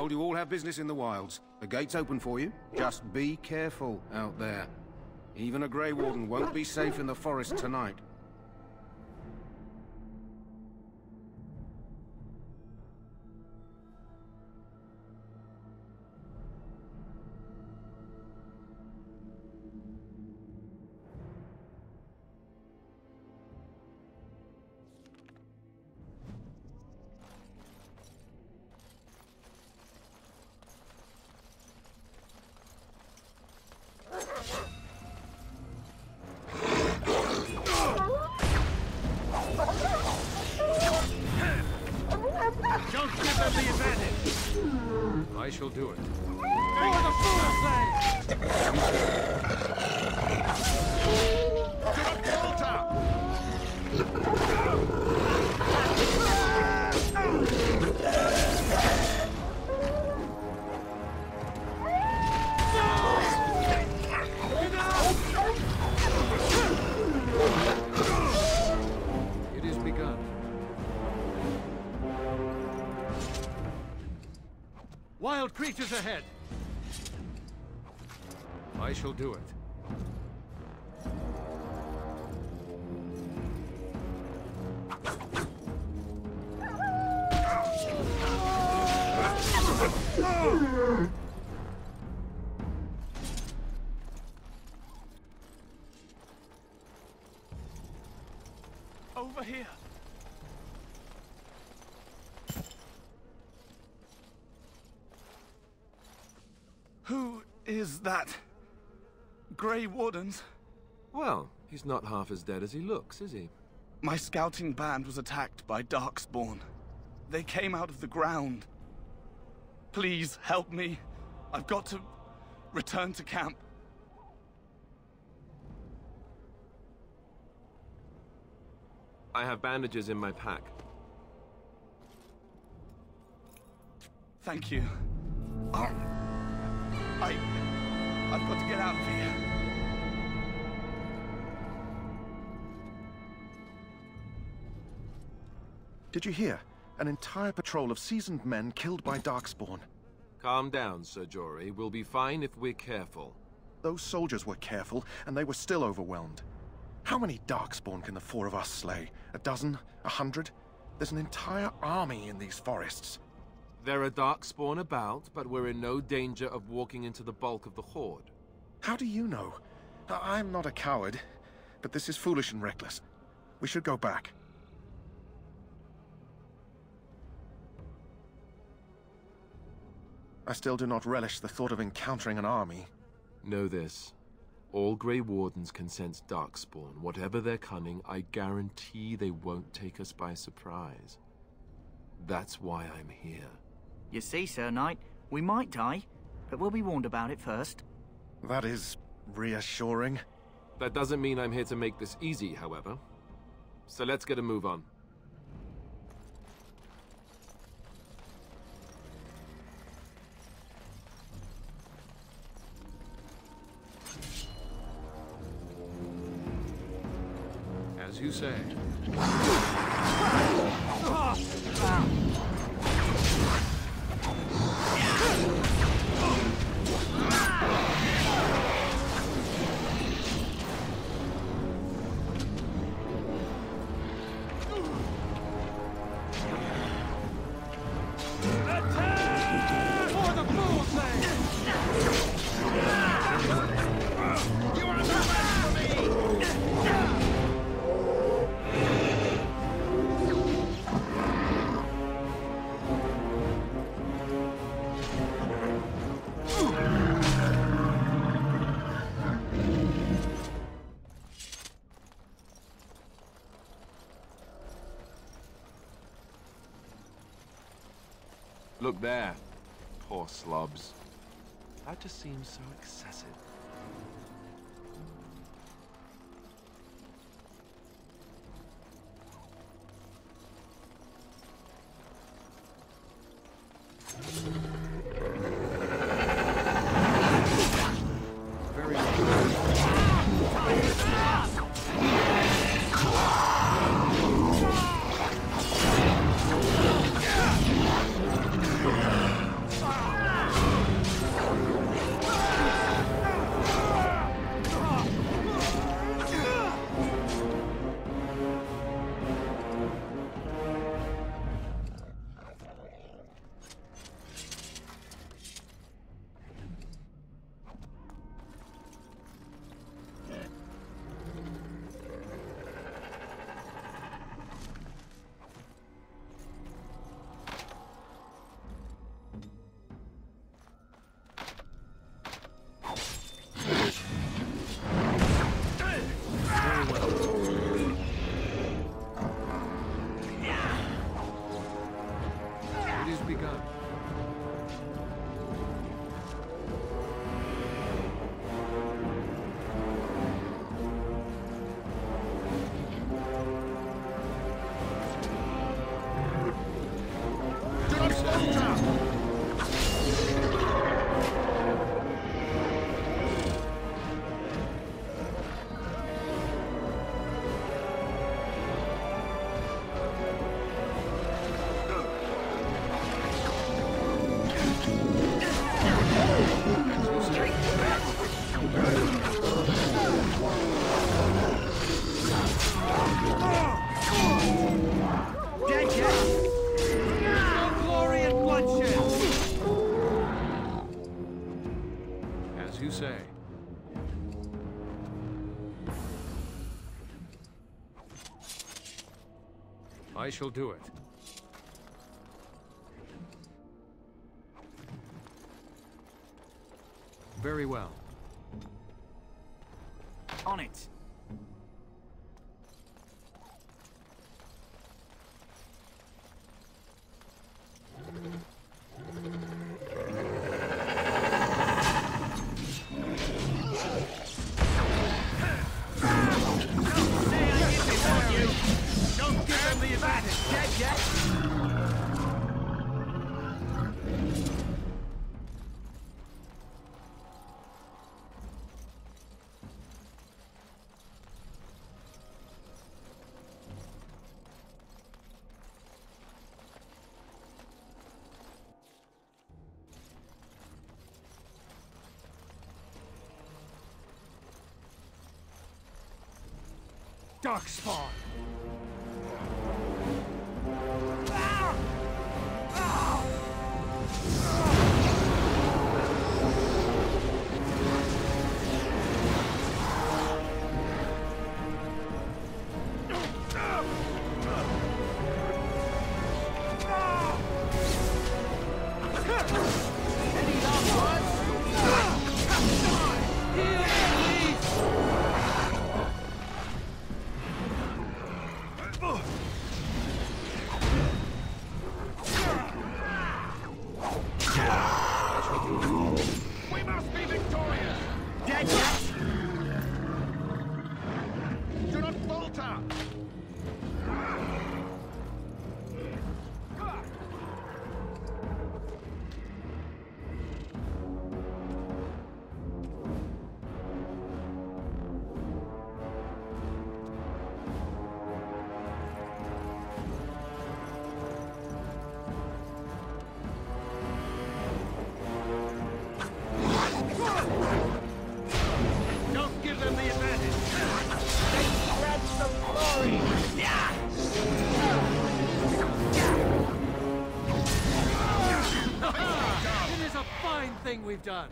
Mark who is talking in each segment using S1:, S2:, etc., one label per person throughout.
S1: told you all have business in the wilds. The gate's open for you. Just be careful out there. Even a Grey Warden won't be safe in the forest tonight.
S2: Don't give them the advantage!
S3: I shall do it.
S2: For the fool's sake! To the altar!
S3: It is begun.
S2: Wild creatures ahead!
S3: I shall do it.
S2: Over here! Who is that? Grey Wardens?
S3: Well, he's not half as dead as he looks, is he?
S2: My scouting band was attacked by Darkspawn. They came out of the ground. Please, help me. I've got to return to camp.
S3: I have bandages in my pack.
S2: Thank you. I've got to get out of here.
S4: Did you hear? An entire patrol of seasoned men killed by Darkspawn.
S3: Calm down, Sir Jory. We'll be fine if we're careful.
S4: Those soldiers were careful, and they were still overwhelmed. How many Darkspawn can the four of us slay? A dozen? 100? There's an entire army in these forests.
S3: There are Darkspawn about, but we're in no danger of walking into the bulk of the Horde.
S4: How do you know? I'm not a coward, but this is foolish and reckless. We should go back. I still do not relish the thought of encountering an army.
S3: Know this. All Grey Wardens can sense Darkspawn. Whatever their cunning, I guarantee they won't take us by surprise. That's why I'm here.
S5: You see, Sir Knight, we might die, but we'll be warned about it first.
S4: That is reassuring.
S3: That doesn't mean I'm here to make this easy, however. So let's get a move on. As you say. Look there. Poor slobs. That just seems so excessive. Very
S6: you say. I shall do it. Very well.
S5: On it.
S2: Don't give them the advantage. Dead yet?
S6: Darkspawn!
S2: We must be victorious! Dead yet? Do not falter! Don't give them the advantage! They spread some glory!
S6: It is a fine thing we've done.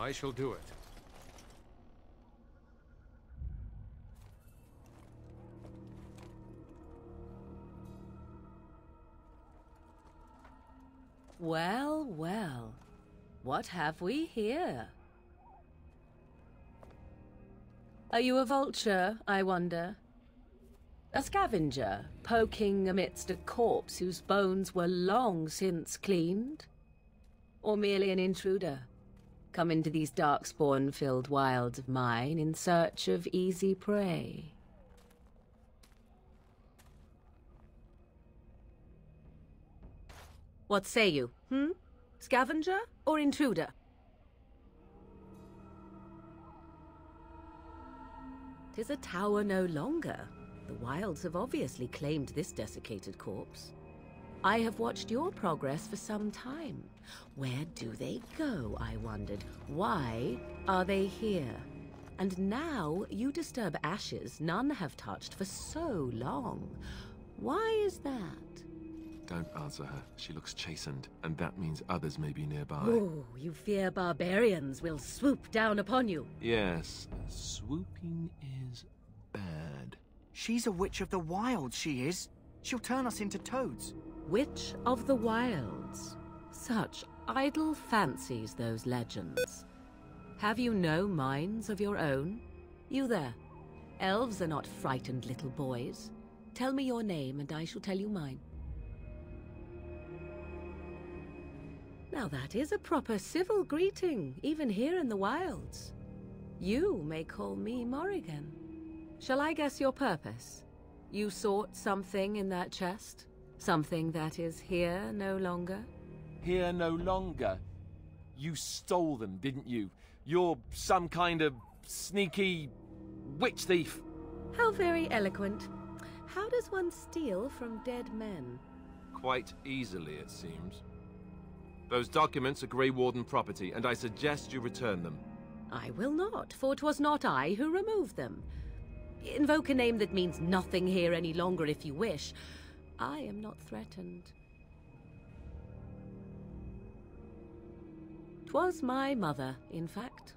S6: I shall do it.
S7: Well, well. What have we here? Are you a vulture, I wonder? A scavenger, poking amidst a corpse whose bones were long since cleaned? Or merely an intruder, come into these darkspawn-filled wilds of mine in search of easy prey? What say you, Scavenger or intruder? 'Tis a tower no longer. The wilds have obviously claimed this desiccated corpse. I have watched your progress for some time. Where do they go, I wondered? Why are they here? And now you disturb ashes none have touched for so long. Why is that?
S3: Don't answer her. She looks chastened, and that means others may be nearby.
S7: Oh, you fear barbarians will swoop down upon you.
S3: Yes, swooping is bad.
S5: She's a witch of the wild, she is. She'll turn us into toads.
S7: Witch of the wilds. Such idle fancies, those legends. Have you no minds of your own? You there. Elves are not frightened little boys. Tell me your name, and I shall tell you mine. Now that is a proper civil greeting, even here in the wilds. You may call me Morrigan. Shall I guess your purpose? You sought something in that chest? Something that is here no longer?
S3: Here no longer. You stole them, didn't you? You're some kind of sneaky witch thief.
S7: How very eloquent. How does one steal from dead men?
S3: Quite easily, it seems. Those documents are Grey Warden property, and I suggest you return them.
S7: I will not, for 'twas not I who removed them. Invoke a name that means nothing here any longer if you wish. I am not threatened. 'Twas my mother, in fact.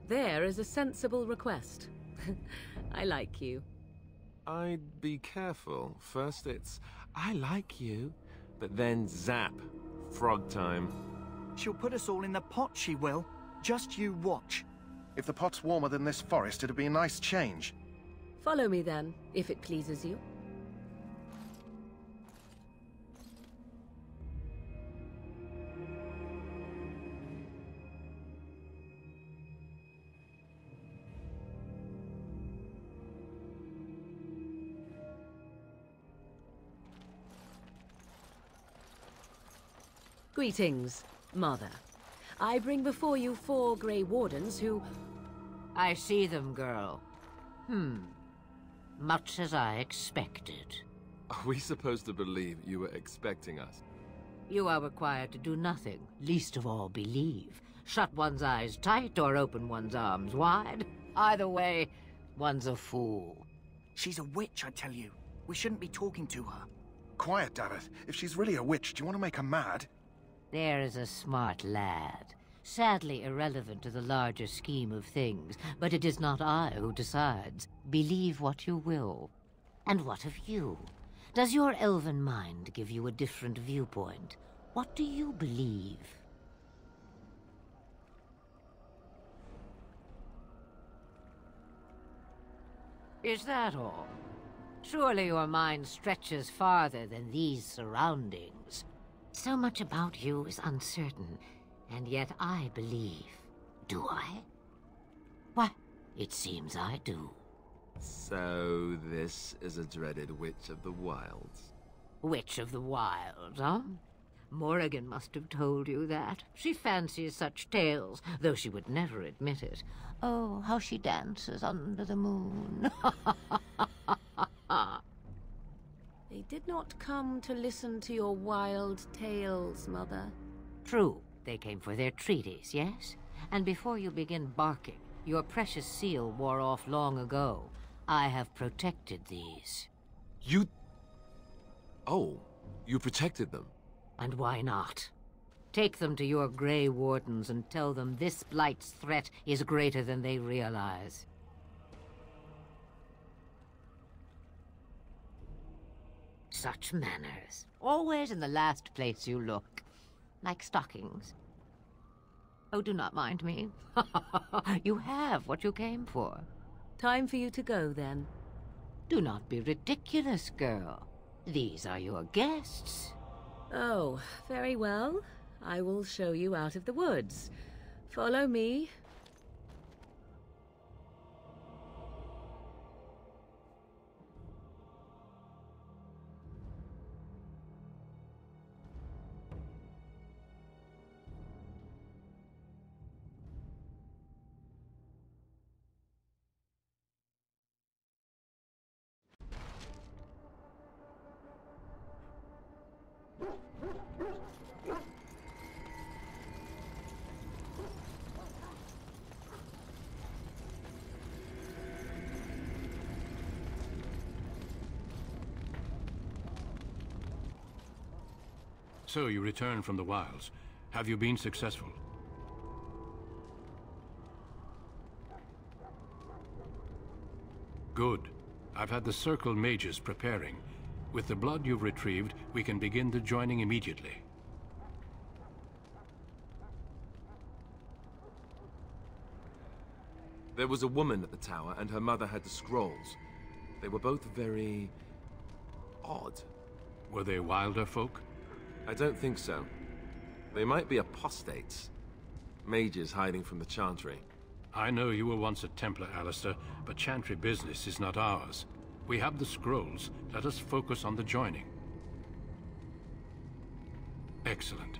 S7: There is a sensible request. I like you.
S3: I'd be careful. First it's, I like you, but then zap. Frog time.
S5: She'll put us all in the pot, she will. Just you watch.
S4: If the pot's warmer than this forest, it'd be a nice change.
S7: Follow me then, if it pleases you. Greetings, Mother. I bring before you 4 Grey Wardens who...
S8: I see them, girl. Much as I expected.
S3: Are we supposed to believe you were expecting us?
S8: You are required to do nothing, least of all believe. Shut one's eyes tight or open one's arms wide. Either way, one's a fool.
S5: She's a witch, I tell you. We shouldn't be talking to her.
S4: Quiet, Davith. If she's really a witch, do you want to make her mad?
S8: There is a smart lad. Sadly irrelevant to the larger scheme of things, but it is not I who decides. Believe what you will. And what of you? Does your elven mind give you a different viewpoint? What do you believe? Is that all? Surely your mind stretches farther than these surroundings. So much about you is uncertain, and yet I believe. Do I? Why, it seems I do.
S3: So this is a dreaded Witch of the Wilds.
S8: Witch of the Wilds, huh? Morrigan must have told you that. She fancies such tales, though she would never admit it. Oh, how she dances under the moon.
S7: They did not come to listen to your wild tales, Mother.
S8: True, they came for their treaties, yes? And before you begin barking, your precious seal wore off long ago. I have protected these.
S3: You... Oh, you protected them.
S8: And why not? Take them to your Grey Wardens and tell them this Blight's threat is greater than they realize. Such manners. Always in the last place you look. Like stockings. Oh, do not mind me. You have what you came for.
S7: Time for you to go, then.
S8: Do not be ridiculous, girl. These are your guests.
S7: Oh, very well. I will show you out of the woods. Follow me.
S6: So you returned from the wilds. Have you been successful? Good. I've had the Circle mages preparing. With the blood you've retrieved, we can begin the joining immediately.
S3: There was a woman at the tower, and her mother had the scrolls. They were both very... odd.
S6: Were they wilder folk?
S3: I don't think so. They might be apostates. Mages hiding from the Chantry.
S6: I know you were once a Templar, Alistair, but Chantry business is not ours. We have the scrolls. Let us focus on the joining. Excellent.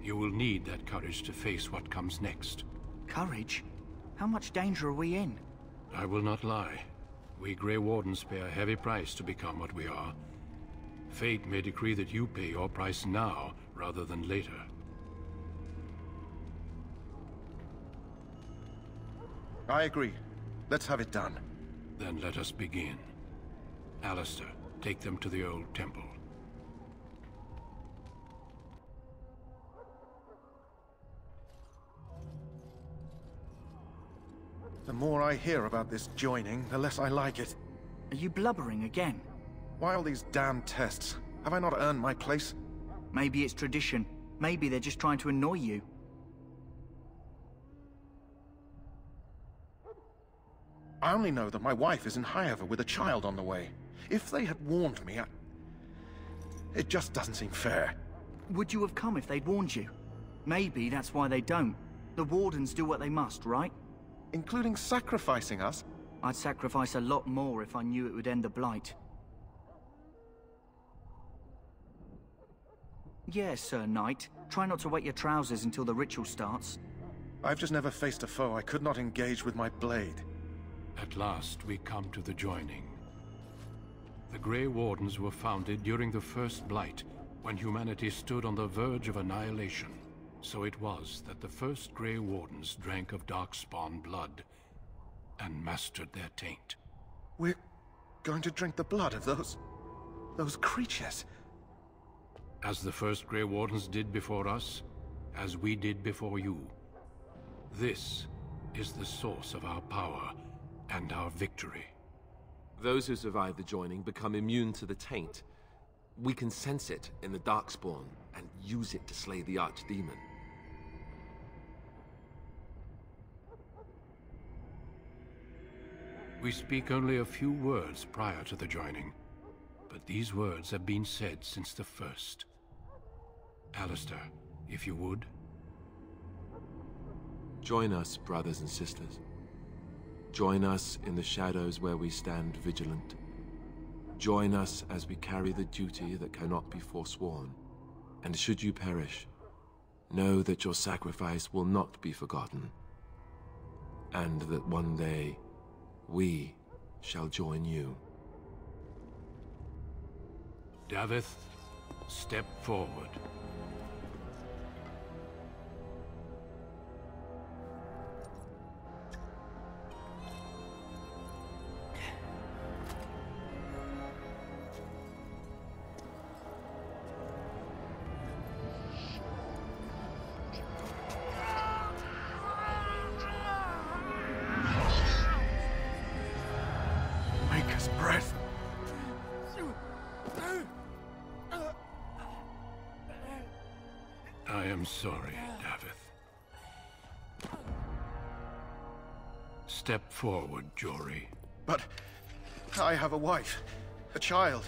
S6: You will need that courage to face what comes next.
S5: Courage? How much danger are we in?
S6: I will not lie. We Grey Wardens pay a heavy price to become what we are. Fate may decree that you pay your price now, rather than later.
S4: I agree. Let's have it done.
S6: Then let us begin. Alistair, take them to the old temple.
S4: The more I hear about this joining, the less I like it.
S5: Are you blubbering again?
S4: Why all these damn tests? Have I not earned my place?
S5: Maybe it's tradition. Maybe they're just trying to annoy you.
S4: I only know that my wife is in Highover with a child on the way. If they had warned me, it just doesn't seem fair.
S5: Would you have come if they'd warned you? Maybe that's why they don't. The Wardens do what they must, right?
S4: Including sacrificing us?
S5: I'd sacrifice a lot more if I knew it would end the Blight. Yes, Sir Knight. Try not to wet your trousers until the ritual starts.
S4: I've just never faced a foe I could not engage with my blade.
S6: At last, we come to the joining. The Grey Wardens were founded during the First Blight, when humanity stood on the verge of annihilation. So it was that the first Grey Wardens drank of Darkspawn blood and mastered their taint.
S4: We're going to drink the blood of those creatures.
S6: As the first Grey Wardens did before us, as we did before you. This is the source of our power and our victory.
S3: Those who survive the joining become immune to the taint. We can sense it in the Darkspawn and use it to slay the Archdemon.
S6: We speak only a few words prior to the joining, but these words have been said since the first. Alistair, if you would.
S3: Join us, brothers and sisters. Join us in the shadows where we stand vigilant. Join us as we carry the duty that cannot be forsworn. And should you perish, know that your sacrifice will not be forgotten. And that one day, we shall join you.
S6: Davith, step forward. I am sorry, Davith. Step forward, Jory.
S4: But I have a wife, a child.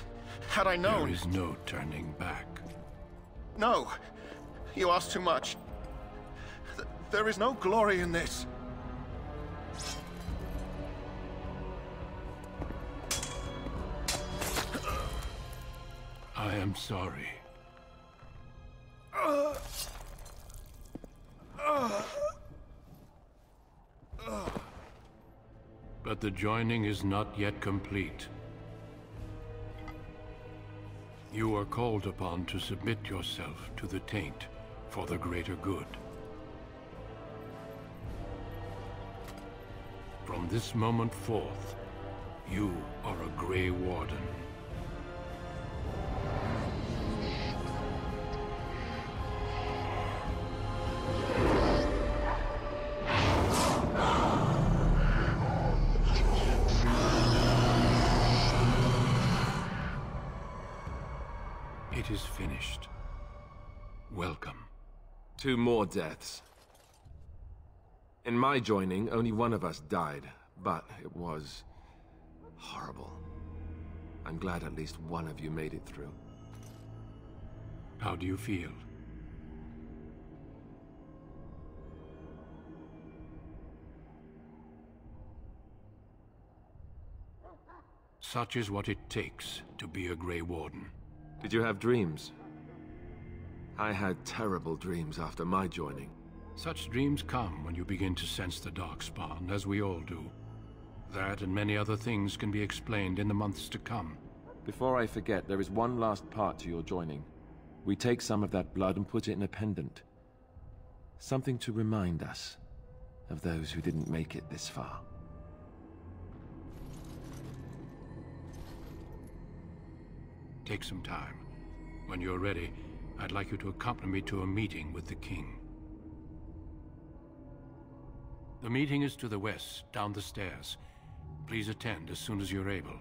S4: Had I known...
S6: There is no turning back.
S4: No! You ask too much. There is no glory in this.
S6: I am sorry. But the joining is not yet complete. You are called upon to submit yourself to the taint for the greater good. From this moment forth, you are a Grey Warden. It is finished. Welcome.
S3: 2 more deaths. In my joining, only one of us died, but it was horrible. I'm glad at least one of you made it through.
S6: How do you feel? Such is what it takes to be a Grey Warden.
S3: Did you have dreams? I had terrible dreams after my joining.
S6: Such dreams come when you begin to sense the Darkspawn, as we all do. That and many other things can be explained in the months to come.
S3: Before I forget, there is one last part to your joining. We take some of that blood and put it in a pendant. Something to remind us of those who didn't make it this far.
S6: Take some time. When you're ready, I'd like you to accompany me to a meeting with the King. The meeting is to the west, down the stairs. Please attend as soon as you're able.